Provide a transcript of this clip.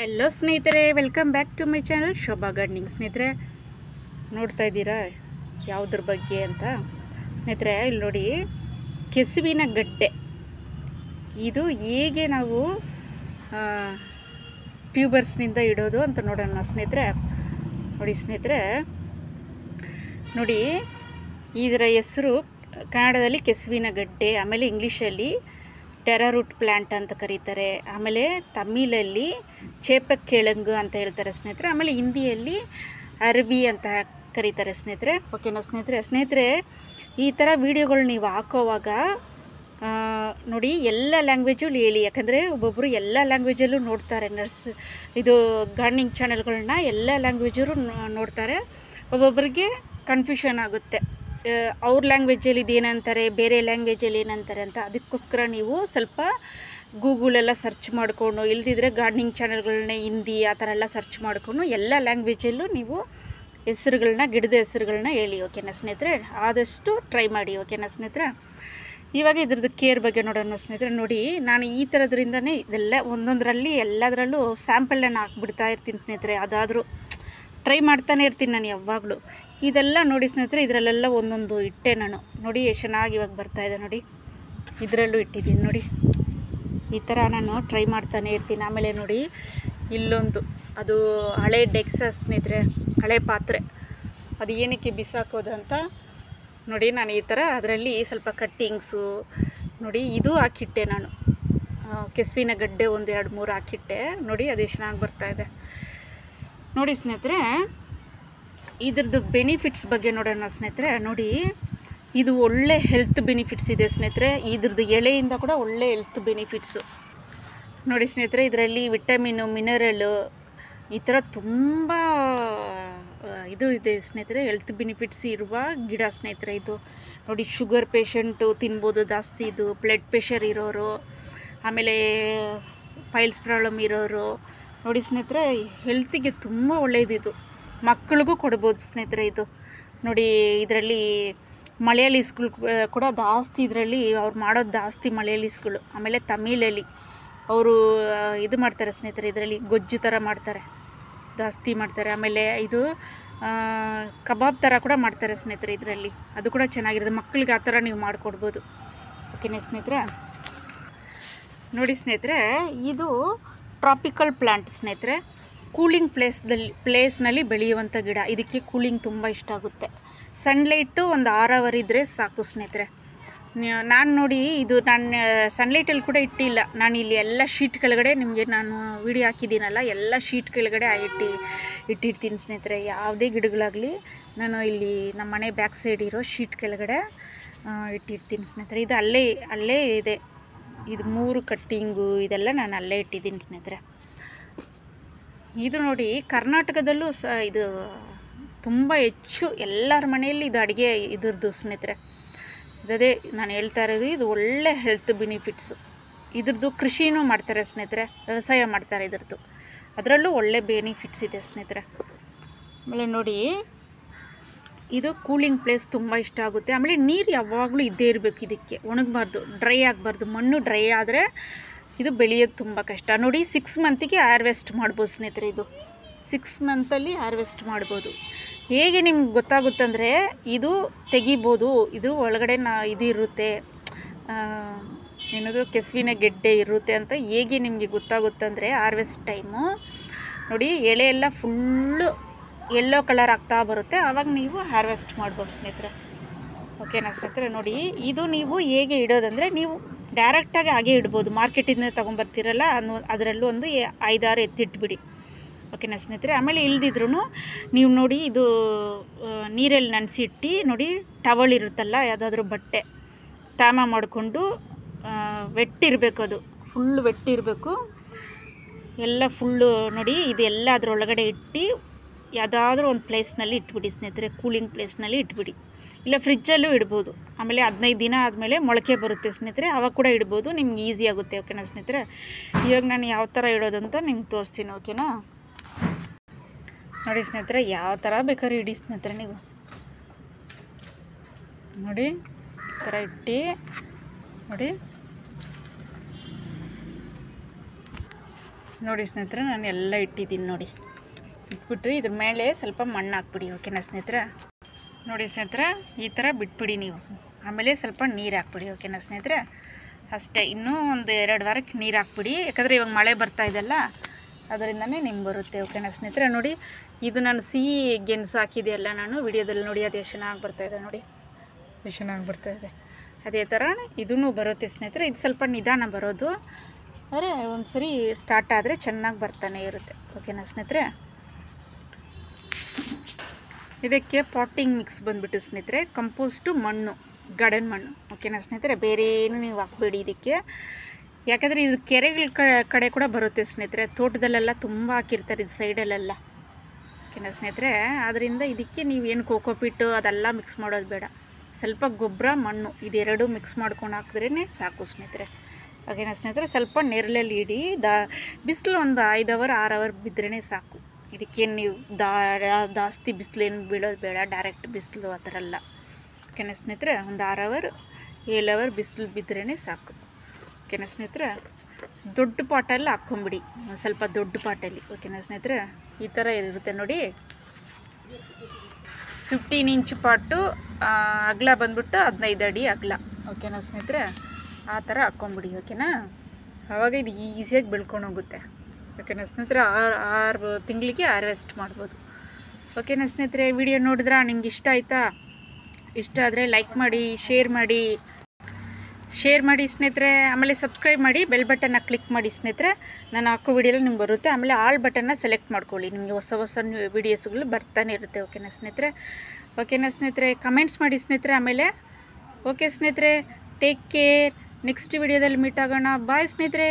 Hello ಸ್ನೇಹಿತರೆ, welcome back to my channel Shobha gardening. ಸ್ನೇಹಿತರೆ, ನೋಡ್ತಾ ಇದ್ದೀರಾ ಯಾವುದ್ರ ಬಗ್ಗೆ ಅಂತ? ಸ್ನೇಹಿತರೆ, ಇಲ್ಲಿ ನೋಡಿ, ಕೆಸುವಿನ ಗಡ್ಡೆ. ಇದು ಹೇಗೆ ನಾವು ಟ್ಯೂಬರ್ಸ್ನಿಂದ ಇಡೋದು ಅಂತ ನೋಡೋಣ ಸ್ನೇಹಿತರೆ. ನೋಡಿ ಸ್ನೇಹಿತರೆ, ನೋಡಿ ಇದರ ಹೆಸರು ಕನ್ನಡದಲ್ಲಿ ಕೆಸುವಿನ ಗಡ್ಡೆ, ಆಮೇಲೆ ಇಂಗ್ಲೀಷಲ್ಲಿ ಟೆರಾರೂಟ್ ಪ್ಲ್ಯಾಂಟ್ ಅಂತ ಕರೀತಾರೆ, ಆಮೇಲೆ ತಮಿಳಲ್ಲಿ ಚೇಪಕ್ಕೆಳಂಗು ಅಂತ ಹೇಳ್ತಾರೆ ಸ್ನೇಹಿತರೆ, ಆಮೇಲೆ ಹಿಂದಿಯಲ್ಲಿ ಅರವಿ ಅಂತ ಕರೀತಾರೆ ಸ್ನೇಹಿತರೆ. ಓಕೆನಾ ಸ್ನೇಹಿತರೆ, ಈ ಥರ ವೀಡಿಯೋಗಳು ನೀವು ಹಾಕೋವಾಗ ನೋಡಿ ಎಲ್ಲ ಲ್ಯಾಂಗ್ವೇಜಲ್ಲಿ ಹೇಳಿ, ಯಾಕಂದರೆ ಒಬ್ಬೊಬ್ಬರು ಎಲ್ಲ ಲ್ಯಾಂಗ್ವೇಜಲ್ಲೂ ನೋಡ್ತಾರೆ. ಇದು ಗಾರ್ಡನಿಂಗ್ ಚಾನೆಲ್ಗಳನ್ನ ಎಲ್ಲ ಲ್ಯಾಂಗ್ವೇಜರು ನೋಡ್ತಾರೆ. ಒಬ್ಬೊಬ್ಬರಿಗೆ ಕನ್ಫ್ಯೂಷನ್ ಆಗುತ್ತೆ, ಅವ್ರ ಲ್ಯಾಂಗ್ವೇಜಲ್ಲಿ ಇದೇನಂತಾರೆ, ಬೇರೆ ಲ್ಯಾಂಗ್ವೇಜಲ್ಲಿ ಏನಂತಾರೆ ಅಂತ. ಅದಕ್ಕೋಸ್ಕರ ನೀವು ಸ್ವಲ್ಪ ಗೂಗಲೆಲ್ಲ ಸರ್ಚ್ ಮಾಡಿಕೊಂಡು, ಇಲ್ದಿದ್ರೆ ಗಾರ್ಡನಿಂಗ್ ಚಾನೆಲ್ಗಳನ್ನ ಹಿಂದಿ ಆ ಥರ ಎಲ್ಲ ಸರ್ಚ್ ಮಾಡಿಕೊಂಡು ಎಲ್ಲ ಲ್ಯಾಂಗ್ವೇಜಲ್ಲೂ ನೀವು ಹೆಸರುಗಳನ್ನ, ಗಿಡದ ಹೆಸರುಗಳನ್ನ ಹೇಳಿ. ಓಕೆನಾ ಸ್ನೇಹಿತರೆ, ಆದಷ್ಟು ಟ್ರೈ ಮಾಡಿ. ಓಕೆನಾ ಸ್ನೇಹಿತರೆ, ಇವಾಗ ಇದ್ರದ್ದು ಕೇರ್ ಬಗ್ಗೆ ನೋಡೋಣ ಸ್ನೇಹಿತರೆ. ನೋಡಿ, ನಾನು ಈ ಥರದ್ರಿಂದನೇ ಇದೆಲ್ಲ ಒಂದೊಂದರಲ್ಲಿ ಎಲ್ಲದರಲ್ಲೂ ಸ್ಯಾಂಪಲನ್ನು ಹಾಕ್ಬಿಡ್ತಾ ಇರ್ತೀನಿ ಸ್ನೇಹಿತರೆ. ಅದಾದರೂ ಟ್ರೈ ಮಾಡ್ತಾನೆ ಇರ್ತೀನಿ ನಾನು ಯಾವಾಗಲೂ. ಇದೆಲ್ಲ ನೋಡಿ ಸ್ನೇಹಿತರೆ, ಇದರಲ್ಲೆಲ್ಲ ಒಂದೊಂದು ಇಟ್ಟೆ ನಾನು. ನೋಡಿ ಎಷ್ಟು ಚೆನ್ನಾಗಿ ಇವಾಗ ಬರ್ತಾಯಿದೆ ನೋಡಿ, ಇದರಲ್ಲೂ ಇಟ್ಟಿದ್ದೀನಿ ನೋಡಿ. ಈ ಥರ ನಾನು ಟ್ರೈ ಮಾಡ್ತಾನೆ ಇರ್ತೀನಿ. ಆಮೇಲೆ ನೋಡಿ, ಇಲ್ಲೊಂದು ಅದು ಹಳೆ ಡೆಕ್ಸಸ್ ಸ್ನೇಹಿತರೆ, ಹಳೆ ಪಾತ್ರೆ, ಅದು ಏನಕ್ಕೆ ಬಿಸಾಕೋದು ಅಂತ ನೋಡಿ. ನಾನು ಈ ಥರ ಅದರಲ್ಲಿ ಸ್ವಲ್ಪ ಕಟ್ಟಿಂಗ್ಸು ನೋಡಿ, ಇದು ಹಾಕಿಟ್ಟೆ ನಾನು. ಕೆಸುವಿನ ಗಡ್ಡೆ ಒಂದು 2-3 ಹಾಕಿಟ್ಟೆ ನೋಡಿ. ಅದು ಎಷ್ಟು ಚೆನ್ನಾಗಿ ಬರ್ತಾಯಿದೆ ನೋಡಿ ಸ್ನೇಹಿತರೆ. ಇದ್ರದ್ದು ಬೆನಿಫಿಟ್ಸ್ ಬಗ್ಗೆ ನೋಡೋಣ ಸ್ನೇಹಿತರೆ. ನೋಡಿ, ಇದು ಒಳ್ಳೆ ಹೆಲ್ತ್ ಬೆನಿಫಿಟ್ಸ್ ಇದೆ ಸ್ನೇಹಿತರೆ. ಇದ್ರದ್ದು ಎಳೆಯಿಂದ ಕೂಡ ಒಳ್ಳೆ ಹೆಲ್ತ್ ಬೆನಿಫಿಟ್ಸು ನೋಡಿ ಸ್ನೇಹಿತರೆ. ಇದರಲ್ಲಿ ವಿಟಮಿನು, ಮಿನರಲ್ಲು, ಈ ಥರ ತುಂಬ ಇದು ಇದೆ ಸ್ನೇಹಿತರೆ, ಹೆಲ್ತ್ ಬೆನಿಫಿಟ್ಸ್ ಇರುವ ಗಿಡ ಸ್ನೇಹಿತರೆ ಇದು. ನೋಡಿ, ಶುಗರ್ ಪೇಷಂಟು ತಿನ್ಬೋದು ಜಾಸ್ತಿ. ಇದು ಬ್ಲಡ್ ಪ್ರೆಷರ್ ಇರೋರು, ಆಮೇಲೆ ಪೈಲ್ಸ್ ಪ್ರಾಬ್ಲಮ್ ಇರೋರು ನೋಡಿ ಸ್ನೇಹಿತರೆ, ಹೆಲ್ತಿಗೆ ತುಂಬ ಒಳ್ಳೆಯದಿದು. ಮಕ್ಕಳಿಗೂ ಕೊಡ್ಬೋದು ಸ್ನೇಹಿತರೆ ಇದು. ನೋಡಿ, ಇದರಲ್ಲಿ ಮಲಯಾಳೀಸ್ಗಳು ಕೂಡ ಜಾಸ್ತಿ, ಇದರಲ್ಲಿ ಅವ್ರು ಮಾಡೋದು ಜಾಸ್ತಿ ಮಲಯಾಳೀಸ್ಗಳು. ಆಮೇಲೆ ತಮಿಳಲ್ಲಿ ಅವರು ಇದು ಮಾಡ್ತಾರೆ ಸ್ನೇಹಿತರೆ, ಇದರಲ್ಲಿ ಗೊಜ್ಜು ಥರ ಮಾಡ್ತಾರೆ, ಜಾಸ್ತಿ ಮಾಡ್ತಾರೆ. ಆಮೇಲೆ ಇದು ಕಬಾಬ್ ಥರ ಕೂಡ ಮಾಡ್ತಾರೆ ಸ್ನೇಹಿತರೆ ಇದರಲ್ಲಿ. ಅದು ಕೂಡ ಚೆನ್ನಾಗಿರುತ್ತೆ, ಮಕ್ಕಳಿಗೆ ಆ ಥರ ನೀವು ಮಾಡಿಕೊಡ್ಬೋದು. ಓಕೆನಾ ಸ್ನೇಹಿತರೆ. ನೋಡಿ ಸ್ನೇಹಿತರೆ, ಇದು ಟ್ರಾಪಿಕಲ್ ಪ್ಲ್ಯಾಂಟ್ ಸ್ನೇಹಿತರೆ. ಕೂಲಿಂಗ್ ಪ್ಲೇಸ್ನಲ್ಲಿ ಬೆಳೆಯುವಂಥ ಗಿಡ. ಇದಕ್ಕೆ ಕೂಲಿಂಗ್ ತುಂಬ ಇಷ್ಟ ಆಗುತ್ತೆ. ಸನ್ಲೈಟು ಒಂದು 6 ಅವರ್ ಇದ್ದರೆ ಸಾಕು ಸ್ನೇಹಿತರೆ. ನಾನು ನೋಡಿ, ಇದು ನಾನು ಸನ್ಲೈಟಲ್ಲಿ ಕೂಡ ಇಟ್ಟಿಲ್ಲ. ನಾನು ಇಲ್ಲಿ ಎಲ್ಲ ಶೀಟ್ ಕೆಳಗಡೆ, ನಿಮಗೆ ನಾನು ವಿಡಿಯೋ ಹಾಕಿದ್ದೀನಲ್ಲ, ಎಲ್ಲ ಶೀಟ್ ಕೆಳಗಡೆ ಇಟ್ಟಿರ್ತೀನಿ ಸ್ನೇಹಿತರೆ. ಯಾವುದೇ ಗಿಡಗಳಾಗಲಿ ನಾನು ಇಲ್ಲಿ ನಮ್ಮ ಮನೆ ಬ್ಯಾಕ್ ಸೈಡ್ ಇರೋ ಶೀಟ್ ಕೆಳಗಡೆ ಇಟ್ಟಿರ್ತೀನಿ ಸ್ನೇಹಿತರೆ. ಇದು ಅಲ್ಲೇ ಇದೆ. ಇದು 3 ಕಟ್ಟಿಂಗು ಇದೆಲ್ಲ ನಾನು ಅಲ್ಲೇ ಇಟ್ಟಿದ್ದೀನಿ ಸ್ನೇಹಿತರೆ. ಇದು ನೋಡಿ, ಕರ್ನಾಟಕದಲ್ಲೂ ಇದು ತುಂಬ ಹೆಚ್ಚು ಎಲ್ಲರ ಮನೆಯಲ್ಲಿ ಇದು ಅಡುಗೆ ಇದ್ರದ್ದು ಸ್ನೇಹಿತರೆ. ಅದೇ ನಾನು ಹೇಳ್ತಾ ಇರೋದು, ಇದು ಒಳ್ಳೆ ಹೆಲ್ತ್ ಬೆನಿಫಿಟ್ಸು. ಇದ್ರದ್ದು ಕೃಷಿನೂ ಮಾಡ್ತಾರೆ ಸ್ನೇಹಿತರೆ, ವ್ಯವಸಾಯ ಮಾಡ್ತಾರೆ ಇದ್ರದ್ದು, ಅದರಲ್ಲೂ ಒಳ್ಳೆ ಬೆನಿಫಿಟ್ಸ್ ಇದೆ ಸ್ನೇಹಿತರೆ. ಆಮೇಲೆ ನೋಡಿ, ಇದು ಕೂಲಿಂಗ್ ಪ್ಲೇಸ್ ತುಂಬ ಇಷ್ಟ ಆಗುತ್ತೆ. ಆಮೇಲೆ ನೀರು ಯಾವಾಗಲೂ ಇದ್ದೇ ಇರಬೇಕು, ಇದಕ್ಕೆ ಒಣಗಬಾರ್ದು, ಡ್ರೈ ಆಗಬಾರ್ದು. ಮಣ್ಣು ಡ್ರೈ ಆದರೆ ಇದು ಬೆಳೆಯೋದು ತುಂಬ ಕಷ್ಟ. ನೋಡಿ, 6 ಮಂತಿಗೆ ಹಾರ್ವೆಸ್ಟ್ ಮಾಡ್ಬೋದು ಸ್ನೇಹಿತರೆ. ಇದು 6 ಮಂತಲ್ಲಿ ಹಾರ್ವೆಸ್ಟ್ ಮಾಡ್ಬೋದು. ಹೇಗೆ ನಿಮ್ಗೆ ಗೊತ್ತಾಗುತ್ತಂದರೆ, ಇದು ತೆಗಿಬೋದು, ಇದು ಒಳಗಡೆ ಇದು ಇರುತ್ತೆ, ಏನದು ಕೆಸುವಿನ ಗೆಡ್ಡೆ ಇರುತ್ತೆ ಅಂತ ಹೇಗೆ ನಿಮಗೆ ಗೊತ್ತಾಗುತ್ತಂದರೆ, ಹಾರ್ವೆಸ್ಟ್ ಟೈಮು ನೋಡಿ, ಎಳೆ ಎಲ್ಲ ಫುಲ್ಲು ಯೆಲ್ಲೋ ಕಲರ್ ಆಗ್ತಾ ಬರುತ್ತೆ, ಆವಾಗ ನೀವು ಹಾರ್ವೆಸ್ಟ್ ಮಾಡ್ಬೋದು ಸ್ನೇಹಿತರೆ. ಓಕೆನಾ ಸ್ನೇಹಿತರೆ. ನೋಡಿ, ಇದು ನೀವು ಹೇಗೆ ಇಡೋದಂದರೆ, ನೀವು ಡೈರೆಕ್ಟಾಗಿ ಹಾಗೆ ಇಡ್ಬೋದು. ಮಾರ್ಕೆಟಿಂದ ತೊಗೊಂಬರ್ತೀರಲ್ಲ, ಅದರಲ್ಲೂ ಒಂದು 5-6 ಎತ್ತಿಟ್ಬಿಡಿ. ಓಕೆನಾ ಸ್ನೇಹಿತರೆ. ಆಮೇಲೆ ಇಲ್ದಿದ್ರೂ ನೀವು ನೋಡಿ, ಇದು ನೀರಲ್ಲಿ ನೆನೆಸಿಟ್ಟು ನೋಡಿ, ಟವಲ್ ಇರುತ್ತಲ್ಲ, ಯಾವುದಾದ್ರೂ ಬಟ್ಟೆ ತಾಮ ಮಾಡಿಕೊಂಡು, ವೆಟ್ಟಿರಬೇಕು, ಅದು ಫುಲ್ಲು ವೆಟ್ಟಿರಬೇಕು ಎಲ್ಲ ಫುಲ್ಲು. ನೋಡಿ, ಇದೆಲ್ಲ ಅದರೊಳಗಡೆ ಇಟ್ಟು ಯಾವುದಾದ್ರೂ ಒಂದು ಪ್ಲೇಸ್ನಲ್ಲಿ ಇಟ್ಬಿಡಿ ಸ್ನೇಹಿತರೆ, ಕೂಲಿಂಗ್ ಪ್ಲೇಸ್ನಲ್ಲಿ ಇಟ್ಬಿಡಿ. ಇಲ್ಲ ಫ್ರಿಜ್ಜಲ್ಲೂ ಇಡ್ಬೋದು. ಆಮೇಲೆ 15 ದಿನ ಆದಮೇಲೆ ಮೊಳಕೆ ಬರುತ್ತೆ ಸ್ನೇಹಿತರೆ, ಆವಾಗ ಕೂಡ ಇಡ್ಬೋದು, ನಿಮ್ಗೆ ಈಸಿ ಆಗುತ್ತೆ. ಓಕೆನಾ ಸ್ನೇಹಿತರೆ. ಇವಾಗ ನಾನು ಯಾವ ಥರ ಇಡೋದಂತ ನಿಮ್ಗೆ ತೋರಿಸ್ತೀನಿ. ಓಕೆನಾ ನೋಡಿ ಸ್ನೇಹಿತರೆ, ಯಾವ ಥರ ಬೇಕಾದ್ರೂ ಇಡಿ ಸ್ನೇಹಿತರೆ ನೀವು. ನೋಡಿ, ಈ ಥರ ಇಟ್ಟು ನೋಡಿ, ನೋಡಿ ಸ್ನೇಹಿತರೆ, ನಾನು ಎಲ್ಲ ಇಟ್ಟಿದ್ದೀನಿ ನೋಡಿ. ಇಟ್ಬಿಟ್ಟು ಇದ್ರ ಮೇಲೆ ಸ್ವಲ್ಪ ಮಣ್ಣು ಹಾಕ್ಬಿಡಿ. ಓಕೆನಾ ಸ್ನೇಹಿತರೆ? ನೋಡಿ ಸ್ನೇಹಿತರೆ, ಈ ಥರ ಬಿಟ್ಬಿಡಿ ನೀವು. ಆಮೇಲೆ ಸ್ವಲ್ಪ ನೀರು ಹಾಕ್ಬಿಡಿ. ಓಕೆನಾ ಸ್ನೇಹಿತರೆ? ಅಷ್ಟೇ. ಇನ್ನೂ ಒಂದು 2 ವಾರಕ್ಕೆ ನೀರು ಹಾಕ್ಬಿಡಿ. ಯಾಕಂದರೆ ಇವಾಗ ಮಳೆ ಬರ್ತಾ ಇದೆಯಲ್ಲ, ಅದರಿಂದನೇ ನಿಮ್ಗೆ ಬರುತ್ತೆ. ಓಕೆನಾ ಸ್ನೇಹಿತರೆ? ನೋಡಿ, ಇದು ನಾನು ಸಿಹಿ ಗೆಣಸು ಹಾಕಿದೆಯಲ್ಲ ನಾನು ವಿಡಿಯೋದಲ್ಲಿ ನೋಡಿ, ಅದು ಎಷ್ಟು ಚೆನ್ನಾಗಿ ಬರ್ತಾಯಿದೆ ನೋಡಿ, ಎಷ್ಟು ಚೆನ್ನಾಗಿ ಬರ್ತಾಯಿದೆ. ಅದೇ ಥರ ಇದೂ ಬರುತ್ತೆ ಸ್ನೇಹಿತರೆ. ಇದು ಸ್ವಲ್ಪ ನಿಧಾನ ಬರೋದು, ಆದರೆ ಒಂದು ಸರಿ ಸ್ಟಾರ್ಟ್ ಆದರೆ ಚೆನ್ನಾಗಿ ಬರ್ತಾನೆ ಇರುತ್ತೆ. ಓಕೆನಾ ಸ್ನೇಹಿತರೆ? ಇದಕ್ಕೆ ಪಾಟಿಂಗ್ ಮಿಕ್ಸ್ ಬಂದುಬಿಟ್ಟು ಸ್ನೇಹಿತರೆ ಕಂಪೋಸ್ಟು ಮಣ್ಣು, ಗಾರ್ಡನ್ ಮಣ್ಣು. ಓಕೆನಾ ಸ್ನೇಹಿತರೆ? ಬೇರೆ ಏನು ನೀವು ಹಾಕ್ಬೇಡಿ ಇದಕ್ಕೆ. ಯಾಕಂದರೆ ಇದು ಕೆರೆಗಳ ಕಡೆ ಕೂಡ ಬರುತ್ತೆ ಸ್ನೇಹಿತರೆ. ತೋಟದಲ್ಲೆಲ್ಲ ತುಂಬ ಹಾಕಿರ್ತಾರೆ ಇದು ಸೈಡಲ್ಲೆಲ್ಲ. ಓಕೆನಾ ಸ್ನೇಹಿತರೆ? ಆದ್ದರಿಂದ ಇದಕ್ಕೆ ನೀವೇನು ಕೋಕೋಪಿಟ್ಟು ಅದೆಲ್ಲ ಮಿಕ್ಸ್ ಮಾಡೋದು ಬೇಡ. ಸ್ವಲ್ಪ ಗೊಬ್ಬರ, ಮಣ್ಣು ಇದೆರಡು ಮಿಕ್ಸ್ ಮಾಡ್ಕೊಂಡು ಹಾಕಿದ್ರೇ ಸಾಕು ಸ್ನೇಹಿತರೆ. ಓಕೆನಾ ಸ್ನೇಹಿತರೆ? ಸ್ವಲ್ಪ ನೆರಳಲ್ಲಿ ಇಡಿ. ಬಿಸಿಲು ಒಂದು 5 ಅವರ್ 6 ಅವರ್ ಬಿದ್ರೇ ಸಾಕು. ಇದಕ್ಕೇನು ನೀವು ಜಾಸ್ತಿ ಬಿಸಿಲೇನು ಬೀಳೋದು ಬೇಡ, ಡೈರೆಕ್ಟ್ ಬಿಸಿಲು ಆ ಥರ ಎಲ್ಲ. ಓಕೆನಾ ಸ್ನೇಹಿತರೆ? ಒಂದು 6 ಅವರ್ 7 ಅವರ್ ಬಿಸಿಲು ಬಿದ್ರೇ ಸಾಕು. ಓಕೆನಾ ಸ್ನೇಹಿತರೆ? ದೊಡ್ಡ ಪಾಟಲ್ಲಿ ಹಾಕ್ಕೊಂಬಿಡಿ, ಒಂದು ಸ್ವಲ್ಪ ದೊಡ್ಡ ಪಾಟಲ್ಲಿ. ಓಕೆನಾ ಸ್ನೇಹಿತರೆ? ಈ ಥರ ಇರುತ್ತೆ ನೋಡಿ. 15 ಇಂಚ್ ಪಾಟು, ಅಗಲ ಬಂದ್ಬಿಟ್ಟು 15 ಅಡಿ ಅಗಲ. ಓಕೆನಾ ಸ್ನೇಹಿತರೆ? ಆ ಥರ ಹಾಕ್ಕೊಂಬಿಡಿ. ಓಕೆನಾ? ಆವಾಗ ಇದು ಈಸಿಯಾಗಿ ಬೆಳ್ಕೊಂಡು ಹೋಗುತ್ತೆ. ಓಕೆನಾ ಸ್ನೇಹಿತರೆ? 6 ತಿಂಗಳಿಗೆ ಹಾರ್ವೆಸ್ಟ್ ಮಾಡ್ಬೋದು. ಓಕೆನಾ ಸ್ನೇಹಿತರೆ? ವಿಡಿಯೋ ನೋಡಿದ್ರಾ? ನಿಮ್ಗೆ ಇಷ್ಟ ಆಯಿತಾ? ಇಷ್ಟ ಆದರೆ ಲೈಕ್ ಮಾಡಿ, ಶೇರ್ ಮಾಡಿ ಸ್ನೇಹಿತರೆ. ಆಮೇಲೆ ಸಬ್ಸ್ಕ್ರೈಬ್ ಮಾಡಿ, ಬೆಲ್ ಬಟನ್ನ ಕ್ಲಿಕ್ ಮಾಡಿ ಸ್ನೇಹಿತರೆ. ನಾನು ಹಾಕೋ ವಿಡಿಯೋಲಿ ನಿಮ್ಗೆ ಬರುತ್ತೆ. ಆಮೇಲೆ ಆಲ್ ಬಟನ್ನ ಸೆಲೆಕ್ಟ್ ಮಾಡ್ಕೊಳ್ಳಿ, ನಿಮಗೆ ಹೊಸ ವೀಡಿಯೋಸ್ಗಳು ಬರ್ತಾನೆ ಇರುತ್ತೆ. ಓಕೆನಾ ಸ್ನೇಹಿತರೆ? ಓಕೆನಾ ಸ್ನೇಹಿತರೆ? ಕಮೆಂಟ್ಸ್ ಮಾಡಿ ಸ್ನೇಹಿತರೆ. ಆಮೇಲೆ ಓಕೆ ಸ್ನೇಹಿತರೆ, ಟೇಕ್ ಕೇರ್. ನೆಕ್ಸ್ಟ್ ವಿಡಿಯೋದಲ್ಲಿ ಮೀಟ್ ಆಗೋಣ. ಬಾಯ್ ಸ್ನೇಹಿತರೆ.